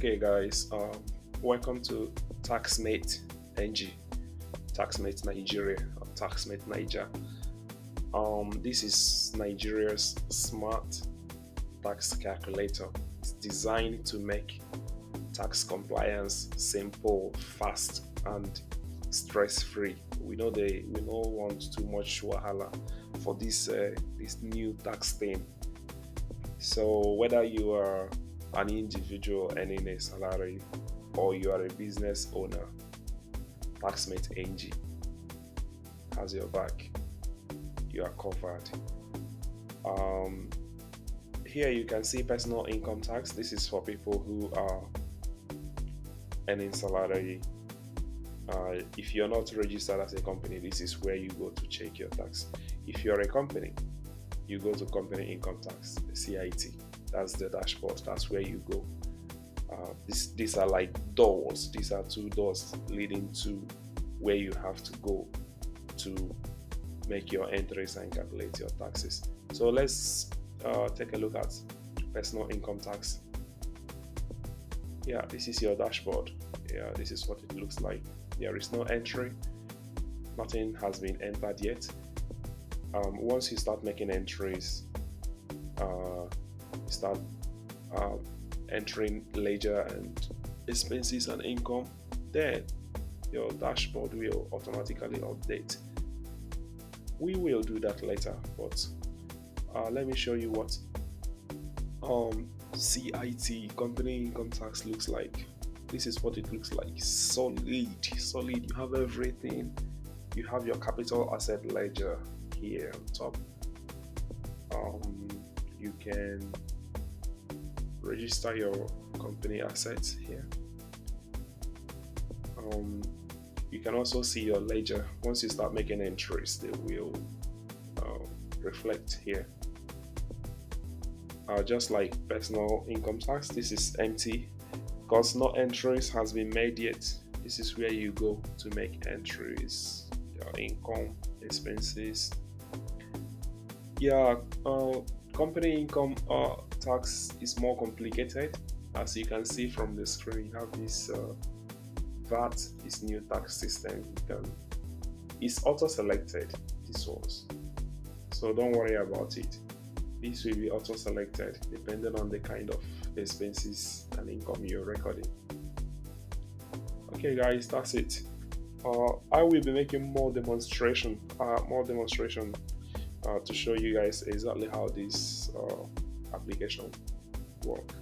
Okay guys, welcome to TaxMateNG, TaxMate Nigeria or TaxMate Niger. This is Nigeria's smart tax calculator. It's designed to make tax compliance simple, fast, and stress-free. We don't want too much wahala for this new tax thing. So whether you are an individual earning a salary or you are a business owner, TaxMateNG has your back. You are covered. Here you can see personal income tax. This is for people who are earning salary. If you're not registered as a company, this is where you go to check your tax. If you're a company, you go to company income tax, CIT. That's the dashboard. That's where you go. These are like doors. These are two doors leading to where you have to go to make your entries and calculate your taxes. So let's take a look at personal income tax. Yeah, this is your dashboard. Yeah, this is what it looks like. There is no entry. Nothing has been entered yet. Once you start making entries, you start entering ledger and expenses and income, then your dashboard will automatically update. We will do that later, but let me show you what CIT, company income tax, looks like. This is what it looks like. Solid. You have everything. You have your capital asset ledger here on top. You can register your company assets here. You can also see your ledger. Once you start making entries, they will reflect here. Just like personal income tax, this is empty because no entries has been made yet. This is where you go to make entries, your income, expenses. Yeah, company income tax is more complicated. As you can see from the screen, you have this VAT, this new tax system. It's auto-selected, this was. So don't worry about it. This will be auto-selected depending on the kind of expenses and income you're recording. Okay guys, that's it. I will be making more demonstration to show you guys exactly how this application works.